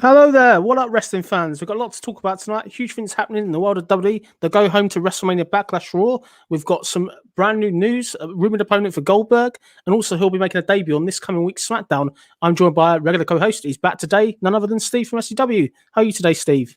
Hello there, what up, wrestling fans? We've got a lot to talk about tonight. Huge things happening in the world of WWE. The go home to WrestleMania Backlash Raw. We've got some brand new news, a rumoured opponent for Goldberg, and also he'll be making a debut on this coming week's SmackDown. I'm joined by a regular co-host. He's back today, none other than Steve from SCW. How are you today, Steve?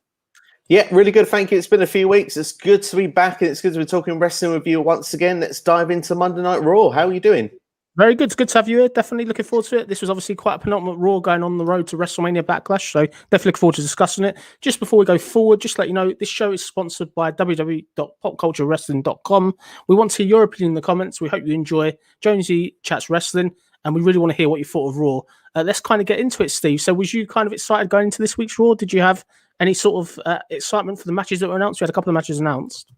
Yeah, really good. Thank you. It's been a few weeks. It's good to be back, and it's good to be talking wrestling with you once again. Let's dive into Monday Night Raw. How are you doing? Very good. It's good to have you here. Definitely looking forward to it. This was obviously quite a penultimate Raw going on the road to WrestleMania Backlash, so definitely looking forward to discussing it. Just before we go forward, just to let you know, this show is sponsored by www.popculturewrestling.com. We want to hear your opinion in the comments. We hope you enjoy Jonesy Chats Wrestling, and we really want to hear what you thought of Raw. Let's kind of get into it, Steve. So was you kind of excited going into this week's Raw? Did you have any sort of excitement for the matches that were announced? We had a couple of matches announced.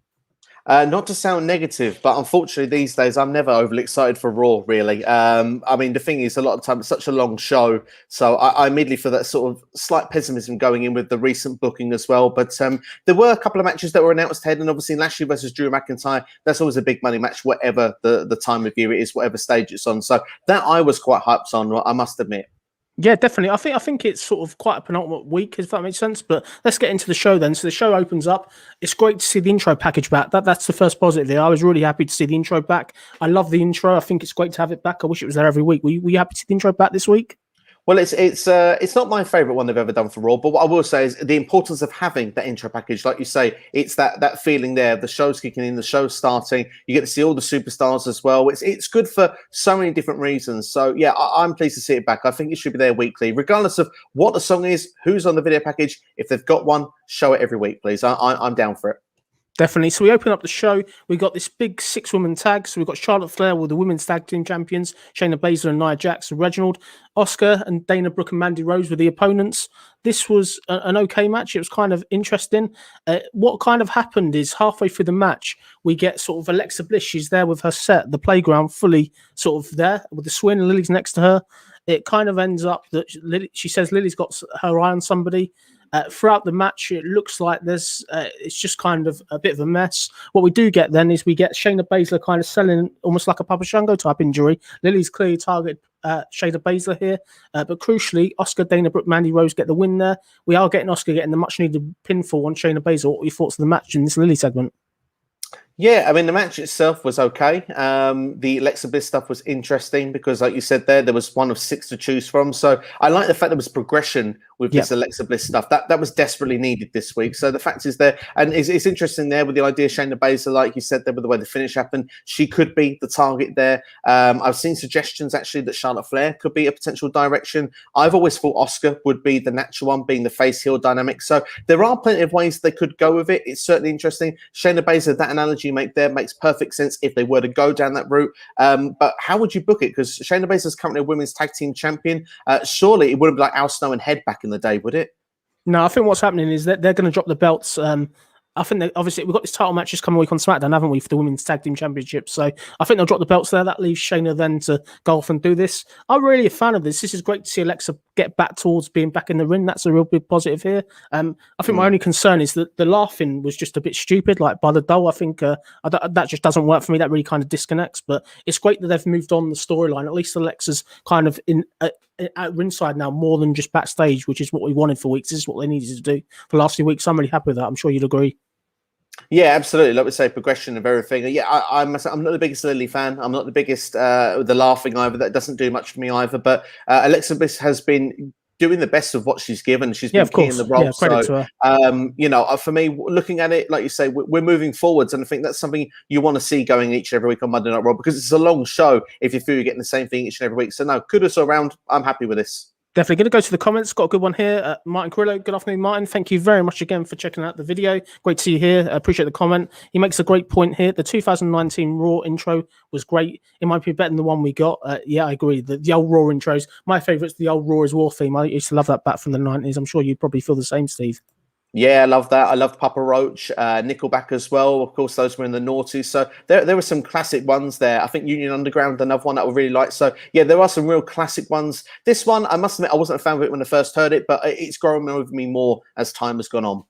Not to sound negative, but unfortunately these days I'm never overly excited for Raw, really. I mean, the thing is, a lot of time it's such a long show, so I immediately feel that sort of slight pessimism going in with the recent booking as well. But there were a couple of matches that were announced ahead, and obviously Lashley versus Drew McIntyre, that's always a big money match, whatever the time of year it is, whatever stage it's on. So that I was quite hyped on, I must admit. Yeah, definitely. I think it's sort of quite a penultimate week, if that makes sense. But let's get into the show then. So the show opens up. It's great to see the intro package back. That's the first positive there. I was really happy to see the intro back. I love the intro. I think it's great to have it back. I wish it was there every week. Were you happy to see the intro back this week? Well, it's not my favourite one they've ever done for Raw, but what I will say is the importance of having that intro package. Like you say, it's that feeling there. The show's kicking in, the show's starting. You get to see all the superstars as well. It's good for so many different reasons. So yeah, I'm pleased to see it back. I think it should be there weekly, regardless of what the song is, who's on the video package. If they've got one, show it every week, please. I'm down for it. Definitely. So we open up the show. We got this big 6-woman tag. So we've got Charlotte Flair with the women's tag team champions, Shayna Baszler and Nia Jax and Reginald. Asuka and Dana Brooke and Mandy Rose were the opponents. This was an okay match. It was kind of interesting. What kind of happened is halfway through the match, we get sort of Alexa Bliss. She's there with her set, the playground, fully sort of there with the swing. And Lily's next to her. It kind of ends up that she says Lily's got her eye on somebody. Throughout the match, it looks like it's just kind of a bit of a mess. What we do get then is we get Shayna Baszler kind of selling almost like a Papa Shango type injury. Lily's clearly targeted Shayna Baszler here, but crucially, Asuka, Dana Brooke, Mandy Rose get the win there. We are getting Asuka getting the much needed pinfall on Shayna Baszler. What were your thoughts of the match in this Lily segment? Yeah, I mean, the match itself was okay. The Alexa Bliss stuff was interesting because, like you said there was one of 6 to choose from. So I like the fact there was progression with this Alexa Bliss stuff. That was desperately needed this week. So the fact is there, and it's interesting there with the idea of Shayna Baszler, like you said there, with the way the finish happened, she could be the target there. I've seen suggestions actually that Charlotte Flair could be a potential direction. I've always thought Asuka would be the natural one, being the face heel dynamic. So there are plenty of ways they could go with it. It's certainly interesting. Shayna Baszler, that analogy you make there makes perfect sense if they were to go down that route. But how would you book it? Because Shayna Baszler is currently a women's tag team champion. Surely it wouldn't be like Al Snow and Head back in the day, would it? No, I think what's happening is that they're going to drop the belts. I think that obviously we've got this title match this coming week on SmackDown, haven't we, for the Women's Tag Team Championship? So I think they'll drop the belts there. That leaves Shayna then to go off and do this. I'm really a fan of this. This is great to see Alexa get back towards being back in the ring. That's a real big positive here. I think my only concern is that the laughing was just a bit stupid, like by the doll. I think that just doesn't work for me. That really kind of disconnects. But it's great that they've moved on the storyline. At least Alexa's kind of at ringside now more than just backstage, which is what we wanted for weeks. This is what they needed to do for the last few weeks. I'm really happy with that. I'm sure you'd agree. Yeah, absolutely. Like we say, progression of everything. Yeah, I'm not the biggest Lily fan. I'm not the biggest the laughing either. That doesn't do much for me either. But Alexa Bliss has been doing the best of what she's given. She's been key in the role. You know, for me, looking at it, like you say, we're moving forwards, and I think that's something you want to see going each and every week on Monday Night Raw, because it's a long show if you feel you're getting the same thing each and every week. So no, kudos all around. I'm happy with this. Definitely going to go to the comments. Got a good one here. Martin Carrillo. Good afternoon, Martin. Thank you very much again for checking out the video. Great to see you here. Appreciate the comment. He makes a great point here. The 2019 Raw intro was great. It might be better than the one we got. Yeah, I agree. The old Raw intros. My favourite's the old Raw is War theme. I used to love that back from the 90s. I'm sure you probably feel the same, Steve. Yeah, I love that. I love Papa Roach, Nickelback as well. Of course, those were in the noughties. So there were some classic ones there. I think Union Underground, another one that I really like. So yeah, there are some real classic ones. This one, I must admit, I wasn't a fan of it when I first heard it, but it's grown with me more as time has gone on.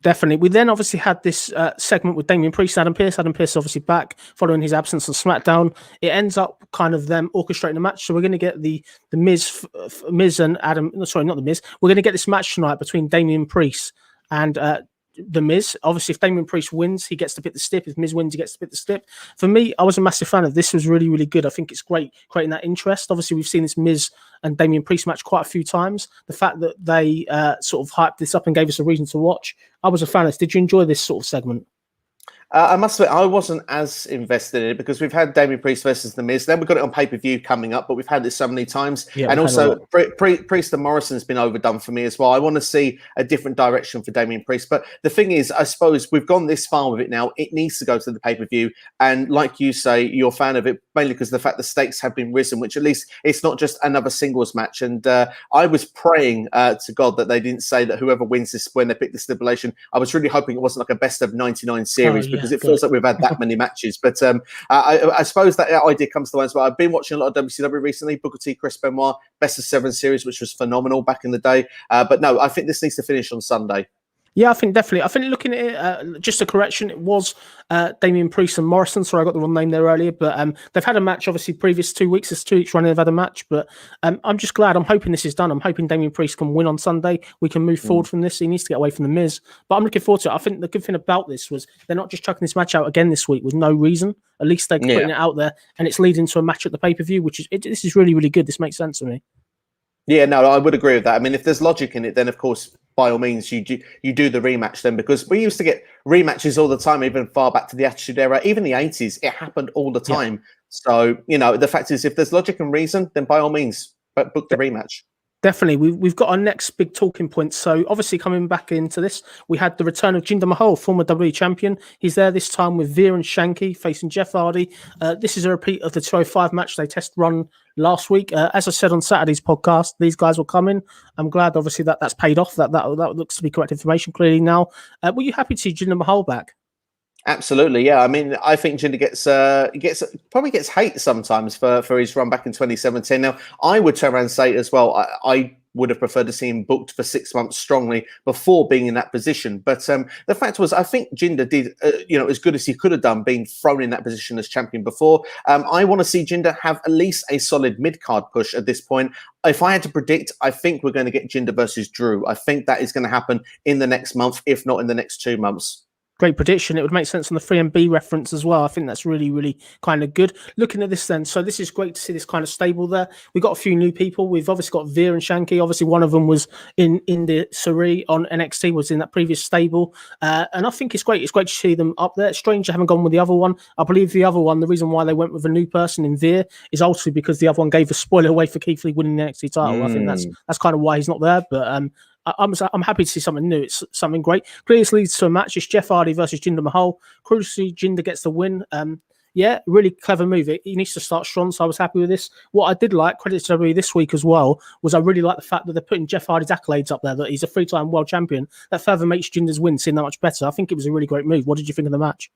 Definitely. We then obviously had this segment with Damian Priest and Adam Pearce. Adam Pearce obviously back following his absence on SmackDown. It ends up kind of them orchestrating a match. So we're going to get the Miz and Adam. No, sorry, not the Miz. We're going to get this match tonight between Damian Priest and the Miz. Obviously, if Damian Priest wins, he gets to pick the stip. If Miz wins, he gets to pick the stip. For me, I was a massive fan of this. Was really, really good. I think it's great creating that interest. Obviously, we've seen this Miz and Damian Priest match quite a few times. The fact that they sort of hyped this up and gave us a reason to watch, I was a fan of this. Did you enjoy this sort of segment? I must admit, I wasn't as invested in it because we've had Damian Priest versus The Miz. Then we've got it on pay-per-view coming up, but we've had this so many times. Yeah, and also, Priest and Morrison's been overdone for me as well. I want to see a different direction for Damian Priest. But the thing is, I suppose we've gone this far with it now. It needs to go to the pay-per-view. And like you say, you're a fan of it, mainly because of the fact the stakes have been risen, which at least it's not just another singles match. And I was praying to God that they didn't say that whoever wins this, when they pick the stipulation, I was really hoping it wasn't like a best of 99 series because it feels like we've had that many matches. But I suppose that idea comes to mind as well. I've been watching a lot of WCW recently, Booker T, Chris Benoit, best of 7 series, which was phenomenal back in the day. But no, I think this needs to finish on Sunday. Yeah, I think definitely. I think looking at it, just a correction, it was Damian Priest and Morrison. Sorry, I got the wrong name there earlier. But they've had a match, obviously, previous 2 weeks. It's 2 weeks running, they've had a match. But I'm just glad. I'm hoping this is done. I'm hoping Damian Priest can win on Sunday. We can move forward from this. He needs to get away from the Miz. But I'm looking forward to it. I think the good thing about this was they're not just chucking this match out again this week with no reason. At least they're putting it out there, and it's leading to a match at the pay-per-view, which is this is really, really good. This makes sense to me. Yeah, no, I would agree with that. I mean, if there's logic in it, then of course, by all means, you do the rematch then, because we used to get rematches all the time, even far back to the Attitude Era, even the 80s, it happened all the time. Yeah. So, the fact is, if there's logic and reason, then by all means, book the rematch. Definitely. We've got our next big talking point. So obviously coming back into this, we had the return of Jinder Mahal, former WWE champion. He's there this time with Veer and Shanky facing Jeff Hardy. This is a repeat of the 205 match they test run last week. As I said on Saturday's podcast, these guys will come in. I'm glad, obviously, that's paid off. That looks to be correct information clearly now. Were you happy to see Jinder Mahal back? Absolutely, yeah. I mean, I think Jinder gets hate sometimes for his run back in 2017. Now, I would turn around and say as well, I would have preferred to see him booked for 6 months strongly before being in that position. But the fact was, I think Jinder did, as good as he could have done, being thrown in that position as champion before. I want to see Jinder have at least a solid mid-card push at this point. If I had to predict, I think we're going to get Jinder versus Drew. I think that is going to happen in the next month, if not in the next 2 months. Great prediction. It would make sense on the 3MB reference as well. I think that's really, really kind of good. Looking at this then, so this is great to see this kind of stable there. We've got a few new people. We've obviously got Veer and Shanky. Obviously, one of them was in the Surrey on NXT, was in that previous stable. And I think it's great. It's great to see them up there. It's strange they haven't gone with the other one. I believe the other one, the reason why they went with a new person in Veer is ultimately because the other one gave a spoiler away for Keith Lee winning the NXT title. I think that's kind of why he's not there. But I'm happy to see something new. It's something great. Clearly, this leads to a match. It's Jeff Hardy versus Jinder Mahal. Crucially, Jinder gets the win. Yeah, really clever move. He needs to start strong, so I was happy with this. What I did like, credit to WWE this week as well, was I really like the fact that they're putting Jeff Hardy's accolades up there, that he's a 3-time world champion. That further makes Jinder's win seem that much better. I think it was a really great move. What did you think of the match?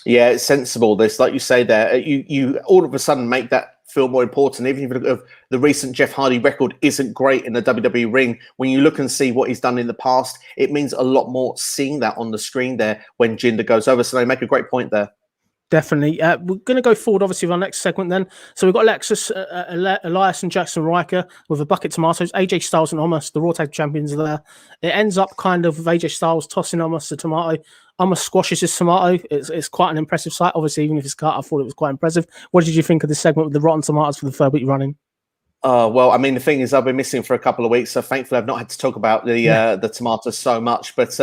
Yeah, it's sensible. This, like you say there, you all of a sudden make that feel more important. Even if the recent Jeff Hardy record isn't great in the WWE ring, when you look and see what he's done in the past, it means a lot more seeing that on the screen there when Jinder goes over. So they make a great point there. Definitely. We're going to go forward, obviously, with our next segment then. So we've got Alexis, Elias and Jackson Riker with a bucket of tomatoes. AJ Styles and Omos, the Raw Tag Champions, are there. It ends up kind of with AJ Styles tossing Omos the tomato. Omos squashes his tomato. It's quite an impressive sight. Obviously, even if it's cut, I thought it was quite impressive. What did you think of this segment with the rotten tomatoes for the third week running? Well, I mean, the thing is, I've been missing for a couple of weeks, so thankfully I've not had to talk about the tomatoes so much. But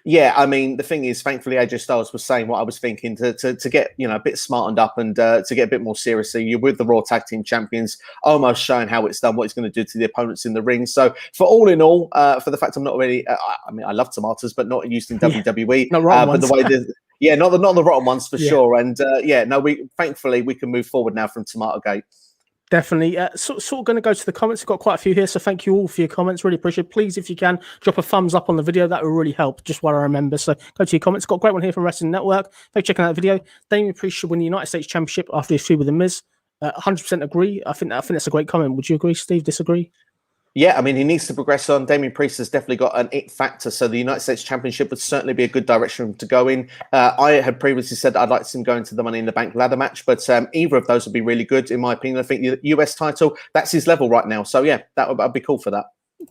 yeah, I mean, the thing is, thankfully AJ Styles was saying what I was thinking to get a bit smartened up and to get a bit more seriously. You're with the Raw Tag Team Champions, almost showing how it's done, what it's going to do to the opponents in the ring. So for all in all, for the fact I'm not really, I mean, I love tomatoes, but not used in WWE. Not rotten but ones. the way not the rotten ones for sure. And thankfully we can move forward now from Tomatogate. Definitely. Sort of going to go to the comments. We've got quite a few here, so thank you all for your comments. Really appreciate it. Please, if you can, drop a thumbs up on the video. That will really help, just while I remember. So go to your comments. Got a great one here from Wrestling Network. Thanks for checking out the video. Damian Priest should win the United States Championship after his feud with The Miz. 100% agree. I think that's a great comment. Would you agree, Steve? Disagree? Yeah, I mean, he needs to progress on. Damien Priest has definitely got an it factor, so the United States Championship would certainly be a good direction to go in. I had previously said that I'd like to see him go into the Money in the Bank ladder match, but either of those would be really good, in my opinion. I think the US title, that's his level right now. So, yeah, I'd be cool for that.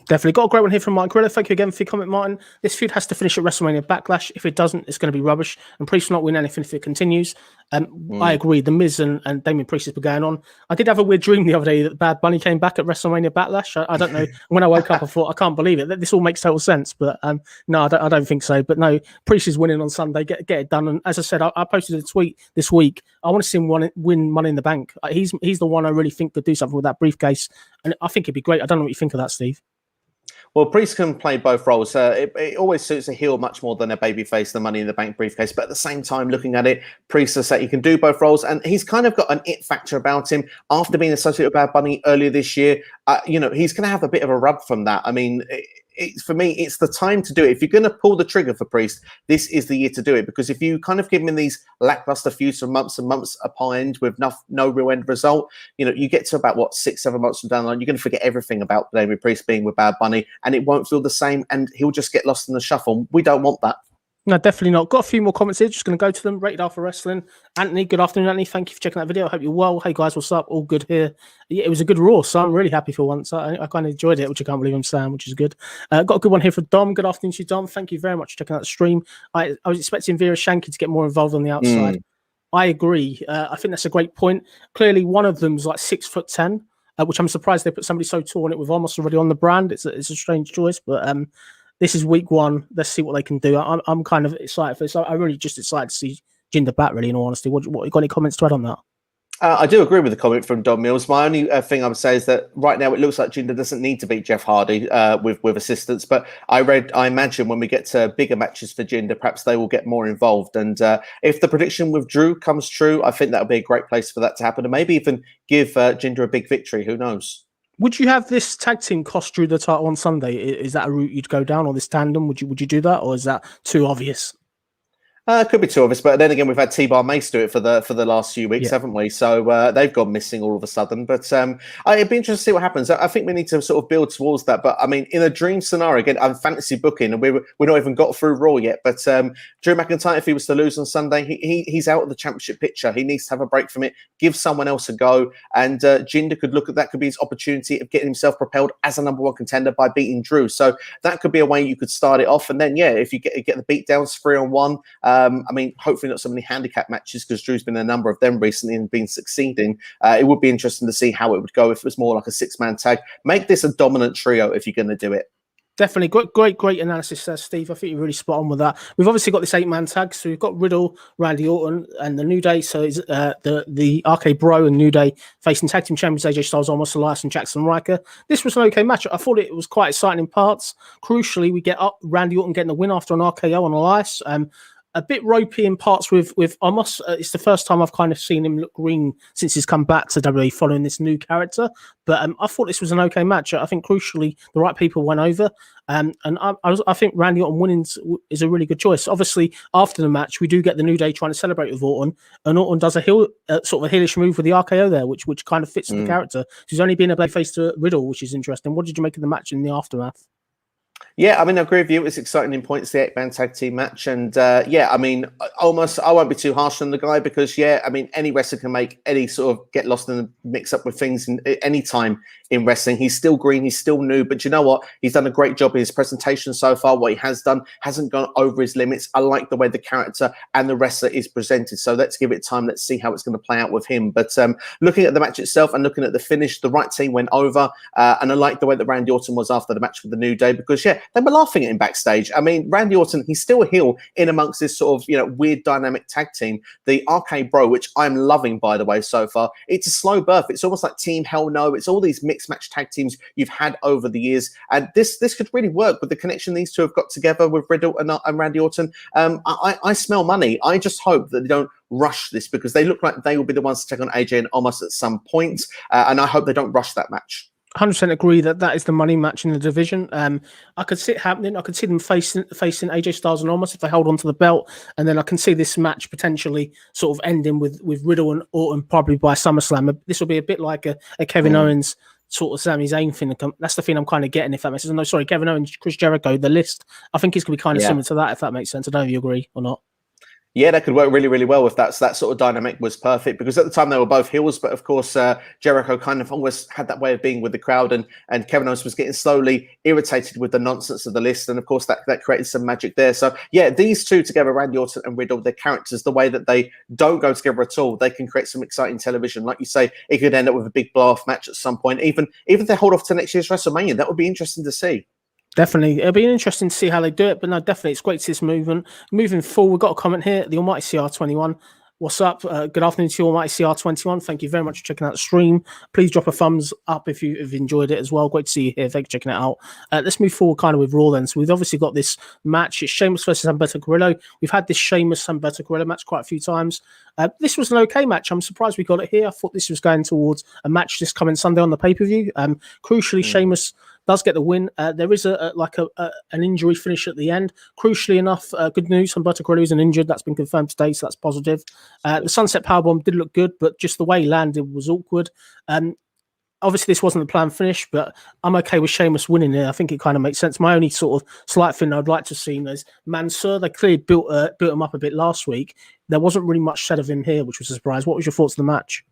Definitely got a great one here from Mike Grillo. Thank you again for your comment, Martin. This feud has to finish at WrestleMania Backlash. If it doesn't, it's going to be rubbish. And Priest will not win anything if it continues. I agree. The Miz and Damien Priest has been going on. I did have a weird dream the other day that Bad Bunny came back at WrestleMania Backlash. I don't know. When I woke up, I thought, I can't believe it. This all makes total sense. But no, I don't think so. But no, Priest is winning on Sunday. Get it done. And as I said, I posted a tweet this week. I want to see him win Money in the Bank. He's the one I really think could do something with that briefcase. And I think it'd be great. I don't know what you think of that, Steve. Well, Priest can play both roles. It always suits a heel much more than a babyface, the Money in the Bank briefcase. But at the same time, looking at it, Priest has said he can do both roles, and he's kind of got an it factor about him. After being associated with Bad Bunny earlier this year, he's going to have a bit of a rub from that. I mean, for me, it's the time to do it. If you're going to pull the trigger for Priest, this is the year to do it. Because if you kind of give him these lackluster feuds for months and months upon end with no real end result, you get to about 6-7 months from down the line, you're going to forget everything about Damien Priest being with Bad Bunny, and it won't feel the same, and he'll just get lost in the shuffle. We don't want that. No, definitely not. Got a few more comments here. Just going to go to them. Rated R for Wrestling. Anthony, good afternoon, Anthony. Thank you for checking that video. I hope you're well. Hey, guys, what's up? All good here. Yeah, it was a good Raw, so I'm really happy for once. I kind of enjoyed it, which I can't believe I'm saying, which is good. Got a good one here for Dom. Good afternoon to you, Dom. Thank you very much for checking out the stream. I was expecting Vera Shanky to get more involved on the outside. I agree. I think that's a great point. Clearly, one of them's like 6'10", which I'm surprised they put somebody so tall on it with almost already on the brand. It's a strange choice, but this is week one. Let's see what they can do. I'm kind of excited for this. I'm really just excited to see Jinder back, really, in all honesty. What you got any comments to add on that? I do agree with the comment from Don Mills. My only thing I would say is that right now it looks like Jinder doesn't need to beat Jeff Hardy with assistance. But I imagine when we get to bigger matches for Jinder, perhaps they will get more involved. And if the prediction with Drew comes true, I think that would be a great place for that to happen. And maybe even give Jinder a big victory. Who knows? Would you have this tag team cost Drew the title on Sunday? Is that a route you'd go down, or this tandem? Would you do that, or is that too obvious? Could be two of us, but then again, we've had T-Bar Mace do it for the last few weeks, haven't we? So they've gone missing all of a sudden. But it'd be interesting to see what happens. I think we need to sort of build towards that. But I mean, in a dream scenario, again, I'm fantasy booking, and we're not even got through Raw yet. But Drew McIntyre, if he was to lose on Sunday, he's out of the championship picture. He needs to have a break from it, give someone else a go, and Jinder could look at that. Could be his opportunity of getting himself propelled as a #1 contender by beating Drew. So that could be a way you could start it off. And then if you get the beatdowns 3-on-1, I mean, hopefully not so many handicap matches, because Drew's been in a number of them recently and been succeeding. It would be interesting to see how it would go if it was more like a 6-man tag. Make this a dominant trio if you're going to do it. Definitely. Great analysis there, Steve. I think you're really spot on with that. We've obviously got this 8-man tag. So we've got Riddle, Randy Orton, and the New Day. So it's the RK Bro and New Day facing tag team champions AJ Styles, Almost Elias, and Jackson Riker. This was an okay match. I thought it was quite exciting in parts. Crucially, we get up Randy Orton getting the win after an RKO on Elias. A bit ropey in parts with Omos. It's the first time I've kind of seen him look green since he's come back to WWE following this new character. But I thought this was an okay match. I think crucially the right people went over. And I think Randy Orton winning is a really good choice. Obviously, after the match, we do get the New Day trying to celebrate with Orton. And Orton does a sort of a heelish move with the RKO there, which kind of fits the character. He's only been a babyface to Riddle, which is interesting. What did you make of the match in the aftermath? Yeah, I mean, I agree with you. It was exciting in points, the 8-man tag team match. And I mean, almost, I won't be too harsh on the guy because, I mean, any wrestler can make any sort of get lost in the mix up with things any time in wrestling. He's still green, he's still new, but you know what? He's done a great job in his presentation so far. What he has done hasn't gone over his limits. I like the way the character and the wrestler is presented. So let's give it time. Let's see how it's going to play out with him. But looking at the match itself and looking at the finish, the right team went over. And I like the way that Randy Orton was after the match with the New Day because, they were laughing at him backstage. I mean, Randy Orton, he's still a heel in amongst this sort of, weird dynamic tag team. The RK Bro, which I'm loving, by the way, so far. It's a slow birth. It's almost like Team Hell No. It's all these mixed match tag teams you've had over the years. And this could really work with the connection these two have got together with Riddle and Randy Orton. I smell money. I just hope that they don't rush this because they look like they will be the ones to take on AJ and Omos at some point. And I hope they don't rush that match. 100% agree that is the money match in the division. I could see it happening. I could see them facing AJ Styles and Omos if they hold on to the belt, and then I can see this match potentially sort of ending with Riddle and Orton probably by SummerSlam. This will be a bit like a Kevin Owens sort of Sami Zayn thing. That's the thing I'm kind of getting, if that makes sense. No, sorry, Kevin Owens, Chris Jericho, the list. I think it's going to be kind of similar to that, if that makes sense. I don't know if you agree or not. Yeah, that could work really, really well if that sort of dynamic was perfect, because at the time they were both heels, but of course Jericho kind of always had that way of being with the crowd, and Kevin Owens was getting slowly irritated with the nonsense of the list, and of course that created some magic there. So yeah, these two together, Randy Orton and Riddle, their characters, the way that they don't go together at all, they can create some exciting television. Like you say, it could end up with a big blow-off match at some point. Even if they hold off to next year's WrestleMania, that would be interesting to see. Definitely. It'll be interesting to see how they do it, but no, definitely it's great to see this movement. Moving forward, we've got a comment here, the Almighty CR21. What's up? Good afternoon to you, Almighty CR21. Thank you very much for checking out the stream. Please drop a thumbs up if you've enjoyed it as well. Great to see you here. Thank you for checking it out. Let's move forward kind of with Raw then. So we've obviously got this match. It's Sheamus versus Humberto Carrillo. We've had this Sheamus-Humberto Carrillo match quite a few times. This was an okay match. I'm surprised we got it here. I thought this was going towards a match this coming Sunday on the pay-per-view. Crucially, Sheamus does get the win. There is an injury finish at the end. Crucially enough, good news, Humberto Carrillo isn't injured. That's been confirmed today, so that's positive. The Sunset Powerbomb did look good, but just the way he landed was awkward. Obviously, this wasn't the planned finish, but I'm okay with Sheamus winning it. I think it kind of makes sense. My only sort of slight thing I'd like to see is Mansoor. They clearly built him up a bit last week. There wasn't really much said of him here, which was a surprise. What was your thoughts on the match?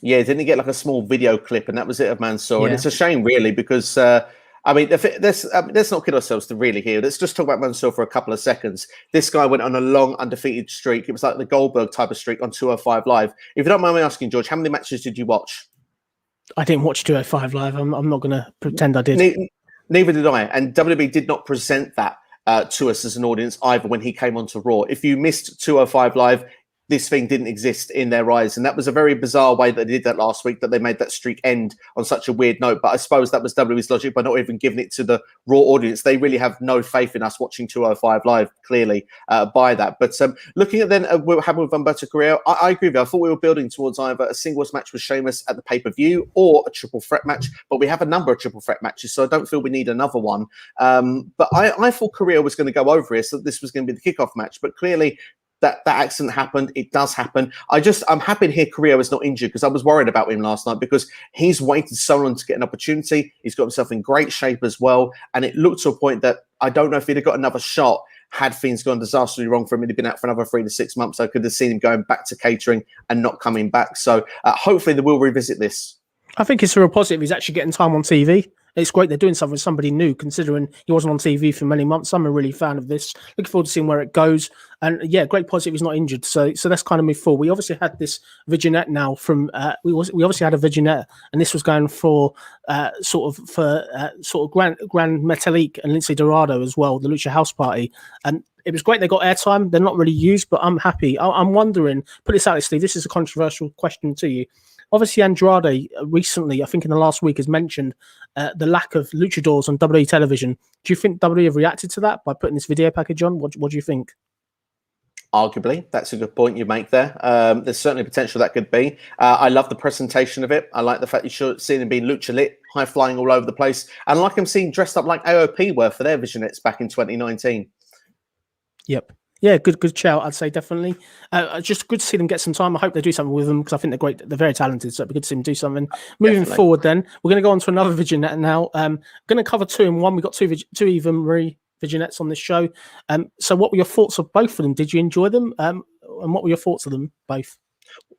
Yeah, didn't he get like a small video clip, and that was it of Mansoor? Yeah. And it's a shame, really, because I mean, let's not kid ourselves to really here. Let's just talk about Mansoor for a couple of seconds. This guy went on a long undefeated streak. It was like the Goldberg type of streak on 205 Live. If you don't mind me asking, George, how many matches did you watch? I didn't watch 205 Live. I'm not going to pretend I did. Neither did I. And WWE did not present that to us as an audience either when he came onto Raw. If you missed 205 Live, this thing didn't exist in their eyes. And that was a very bizarre way that they did that last week, that they made that streak end on such a weird note. But I suppose that was WWE's logic by not even giving it to the Raw audience. They really have no faith in us watching 205 Live, clearly, by that. But looking at then what happened with Humberto Carrillo, I agree with you. I thought we were building towards either a singles match with Sheamus at the pay-per-view or a triple threat match. But we have a number of triple threat matches, so I don't feel we need another one. But I thought Carrillo was going to go over here, so this was going to be the kickoff match. But clearly, that accident happened. It does happen. I'm happy to hear Carrillo is not injured, because I was worried about him last night, because he's waited so long to get an opportunity. He's got himself in great shape as well. And it looked to a point that I don't know if he'd have got another shot had things gone disastrously wrong for him. He'd been out for another 3 to 6 months. I could have seen him going back to catering and not coming back. So hopefully they will revisit this. I think it's a real positive. He's actually getting time on TV. It's great they're doing something with somebody new, considering he wasn't on TV for many months. I'm a really fan of this. Looking forward to seeing where it goes. And yeah, great positive. He's not injured. So let's kind of move forward. We obviously had this vignette now from we obviously had a vignette, and this was going for sort of Grand Metalik and Lindsay Dorado as well, the Lucha House Party. And it was great they got airtime. They're not really used, but I'm happy. I'm wondering, put this out there, Steve, this is a controversial question to you. Obviously, Andrade recently, I think in the last week, has mentioned the lack of luchadors on WWE television. Do you think WWE have reacted to that by putting this video package on? What do you think? Arguably, that's a good point you make there. There's certainly potential that could be. I love the presentation of it. I like the fact you're seeing him being lucha lit, high flying all over the place. And I like him seeing dressed up like AOP were for their vignettes back in 2019. Yep. Yeah, good shout, I'd say, definitely. Just good to see them get some time. I hope they do something with them, because I think they're great. They're very talented, so it'd be good to see them do something. Moving forward then, we're going to go on to another vignette now. Going to cover 2 in 1. We've got two Eva Marie vignettes on this show. So what were your thoughts of both of them? Did you enjoy them? And what were your thoughts of them both?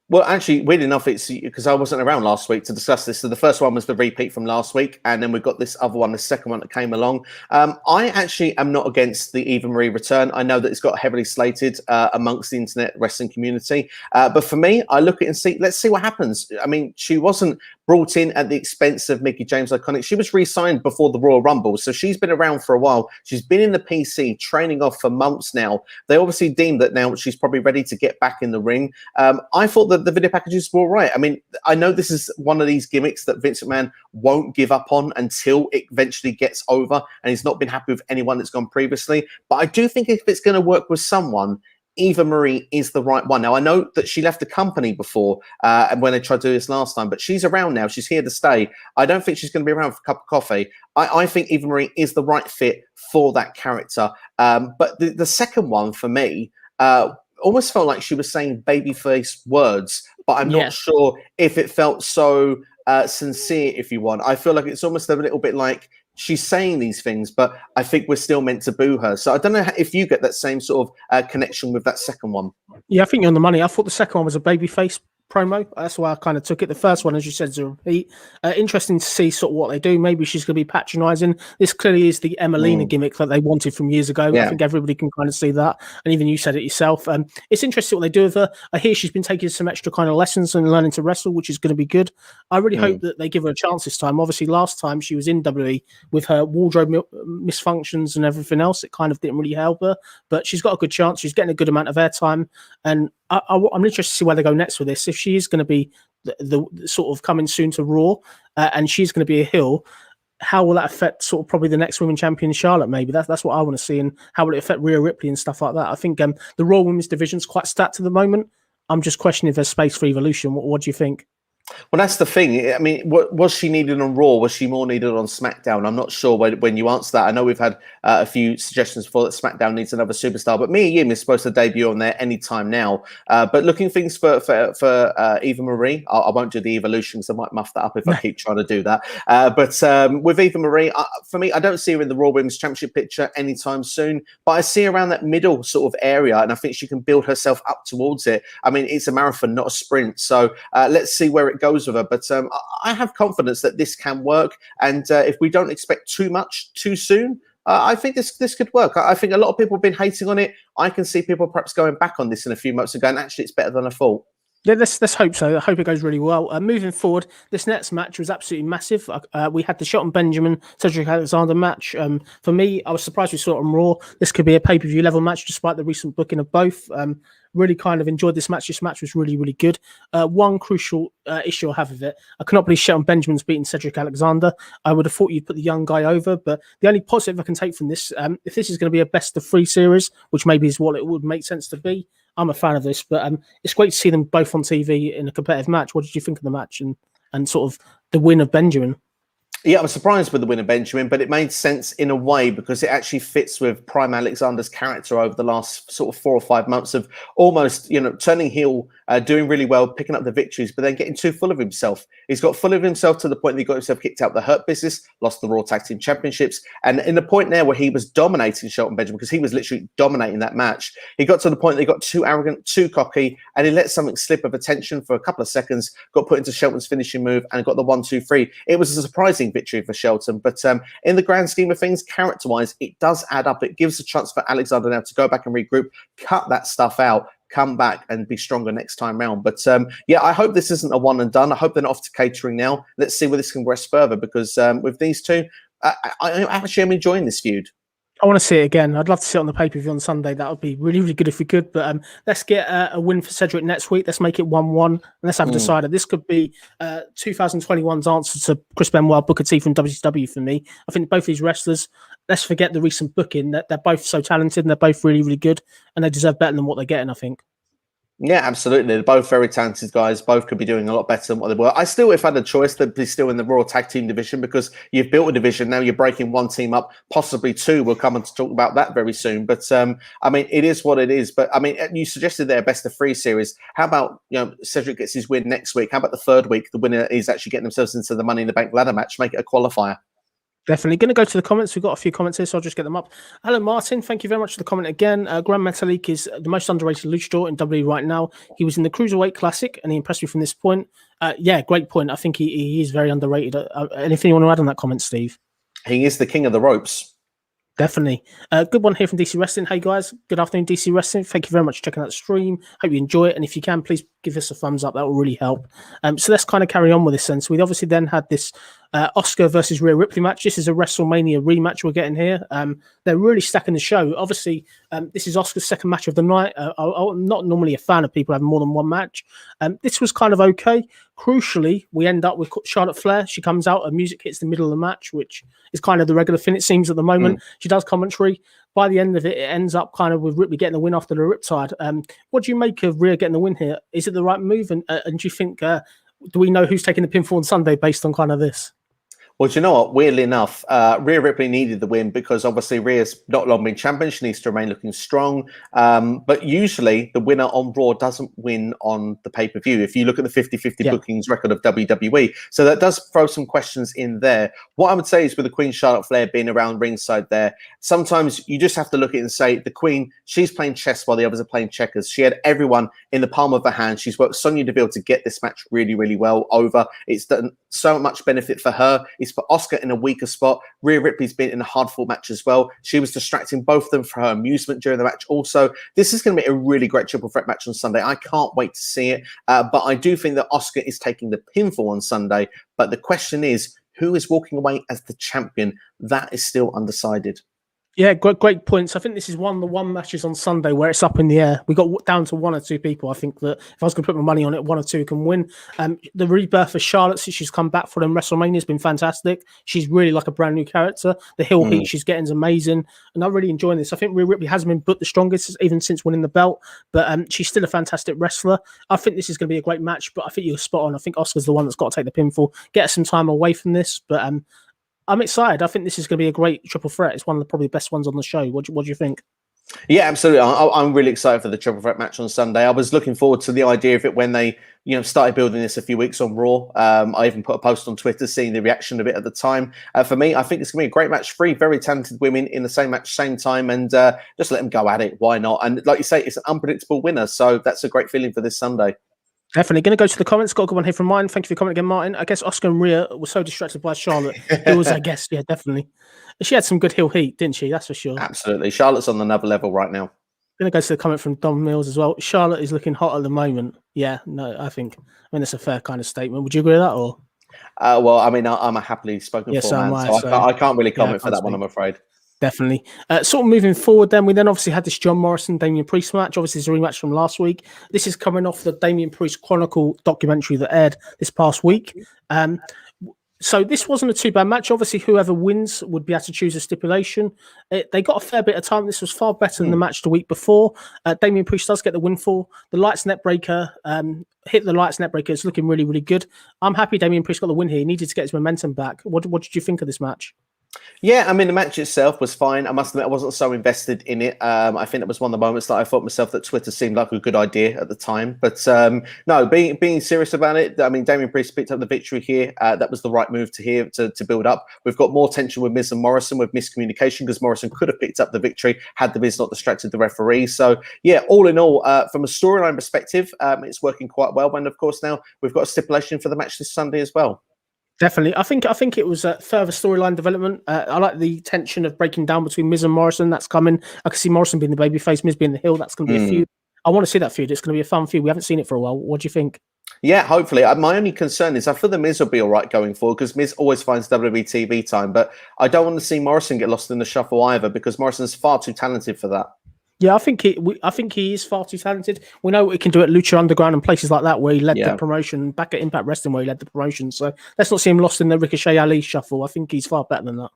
Well, actually, weird enough, it's because I wasn't around last week to discuss this. So the first one was the repeat from last week, and then we've got this other one, the second one that came along. I actually am not against the Eva Marie return. I know that it's got heavily slated amongst the internet wrestling community. But for me, I look at it and see, let's see what happens. I mean, she wasn't brought in at the expense of Mickie James Iconic. She was re-signed before the Royal Rumble, so she's been around for a while. She's been in the PC training off for months now. They obviously deemed that now she's probably ready to get back in the ring. I thought that the video packages were all right. I mean, I know this is one of these gimmicks that Vince McMahon won't give up on until it eventually gets over, and he's not been happy with anyone that's gone previously. But I do think if it's going to work with someone, Eva Marie is the right one. Now, I know that she left the company before and when they tried to do this last time, but she's around now. She's here to stay. I don't think she's going to be around for a cup of coffee. I think Eva Marie is the right fit for that character. But the second one, for me, almost felt like she was saying babyface words, but I'm not sure if it felt so sincere, if you want. I feel like it's almost a little bit like she's saying these things, but I think we're still meant to boo her. So I don't know if you get that same sort of connection with that second one. Yeah, I think you're on the money. I thought the second one was a babyface promo. That's why I kind of took it. The first one, as you said, is a repeat. Interesting to see sort of what they do. Maybe she's going to be patronising. This clearly is the Emelina gimmick that they wanted from years ago. Yeah. I think everybody can kind of see that. And even you said it yourself. It's interesting what they do with her. I hear she's been taking some extra kind of lessons and learning to wrestle, which is going to be good. I really hope that they give her a chance this time. Obviously, last time she was in WWE with her wardrobe misfunctions and everything else, it kind of didn't really help her. But she's got a good chance. She's getting a good amount of airtime. And I'm interested to see where they go next with this. If she is going to be the sort of coming soon to Raw and she's going to be a heel, how will that affect sort of probably the next women's champion, Charlotte? Maybe that's what I want to see. And how will it affect Rhea Ripley and stuff like that? I think the Raw women's division is quite stacked at the moment. I'm just questioning if there's space for evolution. What do you think? Well, that's the thing. I mean, was she needed on Raw? Was she more needed on SmackDown? I'm not sure when you answer that. I know we've had a few suggestions for that SmackDown needs another superstar, but Mia Yim is supposed to debut on there anytime now. But looking things for Eva Marie, I won't do the evolution because I might muff that up if I keep trying to do that. But with Eva Marie, for me, I don't see her in the Raw Women's Championship picture anytime soon, but I see her around that middle sort of area, and I think she can build herself up towards it. I mean, it's a marathon, not a sprint. So let's see where it goes with her, but I have confidence that this can work, and if we don't expect too much too soon, I think this could work. I think a lot of people have been hating on it. I can see people perhaps going back on this in a few months and going, actually, it's better than I thought. Yeah, let's hope so. I hope it goes really well. Moving forward, this next match was absolutely massive. We had the Shelton Benjamin Cedric Alexander match. For me, I was surprised we saw it on Raw. This could be a pay-per-view level match, despite the recent booking of both. Really kind of enjoyed this match. This match was really, really good. One crucial issue I have with it, I cannot believe Shelton Benjamin's beating Cedric Alexander. I would have thought you'd put the young guy over, but the only positive I can take from this, if this is going to be a best of 3 series, which maybe is what it would make sense to be, I'm a fan of this, but it's great to see them both on TV in a competitive match. What did you think of the match and sort of the win of Benjamin? Yeah, I was surprised with the win of Benjamin, but it made sense in a way because it actually fits with Prime Alexander's character over the last sort of 4 or 5 months of almost, turning heel, doing really well, picking up the victories, but then getting too full of himself. He's got full of himself to the point that he got himself kicked out of the Hurt Business, lost the Raw Tag Team Championships, and in the point there where he was dominating Shelton Benjamin, because he was literally dominating that match, he got to the point that he got too arrogant, too cocky, and he let something slip of attention for a couple of seconds, got put into Shelton's finishing move, and got the 1-2-3. It was a surprising victory for Shelton, but in the grand scheme of things, character-wise, it does add up. It gives a chance for Alexander now to go back and regroup, cut that stuff out, come back and be stronger next time round. But yeah, I hope this isn't a one and done. I hope they're not off to catering now. Let's see where this can progress further, because with these two, I actually am enjoying this feud. I want to see it again. I'd love to see it on the pay-per-view on Sunday. That would be really, really good if we could. But let's get a win for Cedric next week. Let's make it 1-1. And let's have a decider. This could be 2021's answer to Chris Benoit, Booker T from WCW for me. I think both these wrestlers, let's forget the recent booking. They're both so talented and they're both really, really good. And they deserve better than what they're getting, I think. Yeah, absolutely. They're both very talented guys. Both could be doing a lot better than what they were. I still, if I had a choice, they'd be still in the Raw Tag Team division, because you've built a division. Now you're breaking one team up, possibly two. We'll come on to talk about that very soon. But I mean, it is what it is. But I mean, you suggested their best of 3 series. How about, Cedric gets his win next week? How about the 3rd week? The winner is actually getting themselves into the Money in the Bank ladder match, make it a qualifier. Definitely. Going to go to the comments. We've got a few comments here, so I'll just get them up. Hello, Martin. Thank you very much for the comment again. Grand Metalik is the most underrated luchador in WWE right now. He was in the Cruiserweight Classic, and he impressed me from this point. Yeah, great point. I think he is very underrated. Anything you want to add on that comment, Steve? He is the king of the ropes. Definitely. Good one here from DC Wrestling. Hey, guys. Good afternoon, DC Wrestling. Thank you very much for checking out the stream. Hope you enjoy it. And if you can, please give us a thumbs up. That will really help. So let's kind of carry on with this then. So we obviously then had this Asuka versus Rhea Ripley match. This is a WrestleMania rematch we're getting here. They're really stacking the show. Obviously, this is Asuka's 2nd match of the night. I'm not normally a fan of people having more than one match. This was kind of okay. Crucially, we end up with Charlotte Flair. She comes out, her music hits the middle of the match, which is kind of the regular thing, it seems, at the moment. She does commentary. By the end of it, it ends up kind of with Ripley getting the win after the Riptide. What do you make of Rhea getting the win here? Is it the right move? And do you think, do we know who's taking the pinfall on Sunday based on kind of this? Well, do you know what? Weirdly enough, Rhea Ripley needed the win because obviously Rhea's not long been champion. She needs to remain looking strong. But usually the winner on Raw doesn't win on the pay-per-view. If you look at the 50-50 bookings record of WWE. So that does throw some questions in there. What I would say is with the Queen Charlotte Flair being around ringside there, sometimes you just have to look at it and say the Queen, she's playing chess while the others are playing checkers. She had everyone in the palm of her hand. She's worked Sonya Deville to get this match really, really well over. It's done so much benefit for her. It's put Asuka in a weaker spot. Rhea Ripley's been in a hard-fought match as well. She was distracting both of them for her amusement during the match also. This is going to be a really great triple threat match on Sunday. I can't wait to see it. But I do think that Asuka is taking the pinfall on Sunday. But the question is, who is walking away as the champion? That is still undecided. Yeah, great points. I think this is one of the matches on Sunday where it's up in the air. We got down to one or two people. I think that if I was going to put my money on it, one or two can win. The rebirth of Charlotte since she's come back for them WrestleMania has been fantastic. She's really like a brand new character. The heel heat she's getting is amazing, and I'm really enjoying this. I think Rhea Ripley hasn't been booked the strongest even since winning the belt, but she's still a fantastic wrestler. I think this is going to be a great match, but I think you're spot on. I think Asuka's the one that's got to take the pinfall, get some time away from this, but I'm excited. I think this is going to be a great triple threat. It's one of the probably best ones on the show. What do you think? Yeah, absolutely. I'm really excited for the triple threat match on Sunday. I was looking forward to the idea of it when they, started building this a few weeks on Raw. I even put a post on Twitter seeing the reaction of it at the time. For me, I think it's going to be a great match. Three very talented women in the same match, same time, and just let them go at it. Why not? And like you say, it's an unpredictable winner, so that's a great feeling for this Sunday. Definitely. Going to go to the comments. Got a good one here from mine. Thank you for coming again, Martin. I guess Asuka and Rhea were so distracted by Charlotte. It was, I guess, yeah, definitely. She had some good heel heat, didn't she? That's for sure. Absolutely. Charlotte's on another level right now. Going to go to the comment from Don Mills as well. Charlotte is looking hot at the moment. Yeah, no, I mean, that's a fair kind of statement. Would you agree with that? Or? Well, I mean, I'm a happily spoken for man, so I can't really comment for that one, I'm afraid. Definitely. Sort of moving forward then, we then obviously had this John Morrison, Damian Priest match. Obviously, it's a rematch from last week. This is coming off the Damian Priest Chronicle documentary that aired this past week. So this wasn't a too bad match. Obviously, whoever wins would be able to choose a stipulation. They got a fair bit of time. This was far better than the match the week before. Damian Priest does get the windfall. The lights net breaker, hit the lights net breaker. It's looking really, really good. I'm happy Damian Priest got the win here. He needed to get his momentum back. What did you think of this match? Yeah, I mean, the match itself was fine. I must admit, I wasn't so invested in it. I think it was one of the moments that I thought myself that Twitter seemed like a good idea at the time. But no, being serious about it, I mean, Damian Priest picked up the victory here. That was the right move to build up. We've got more tension with Miz and Morrison with miscommunication because Morrison could have picked up the victory had the Miz not distracted the referee. So, yeah, all in all, from a storyline perspective, it's working quite well. And, of course, now we've got a stipulation for the match this Sunday as well. Definitely. I think it was a further storyline development. I like the tension of breaking down between Miz and Morrison. That's coming. I can see Morrison being the babyface, Miz being the heel. That's going to be a feud. I want to see that feud. It's going to be a fun feud. We haven't seen it for a while. What do you think? Yeah, hopefully. My only concern is I feel the Miz will be all right going forward because Miz always finds WWE TV time. But I don't want to see Morrison get lost in the shuffle either because Morrison's far too talented for that. Yeah, I think he is far too talented. We know what he can do at Lucha Underground and places like that where he led the promotion, back at Impact Wrestling where he led the promotion. So let's not see him lost in the Ricochet Ali shuffle. I think he's far better than that.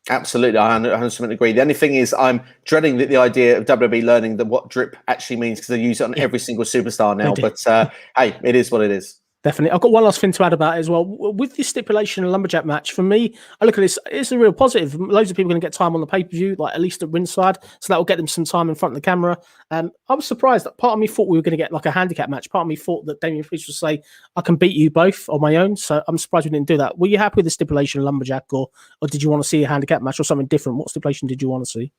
Absolutely, I 100% agree. The only thing is I'm dreading the idea of WWE learning what drip actually means because they use it on every single superstar now. But hey, it is what it is. Definitely. I've got one last thing to add about it as well. With this stipulation and lumberjack match, for me, I look at this, it's a real positive. Loads of people are going to get time on the pay-per-view, like at least at ringside, so that will get them some time in front of the camera. I was surprised that part of me thought we were going to get like a handicap match. Part of me thought that Damian Priest would say, I can beat you both on my own, so I'm surprised we didn't do that. Were you happy with the stipulation lumberjack, or did you want to see a handicap match or something different? What stipulation did you want to see?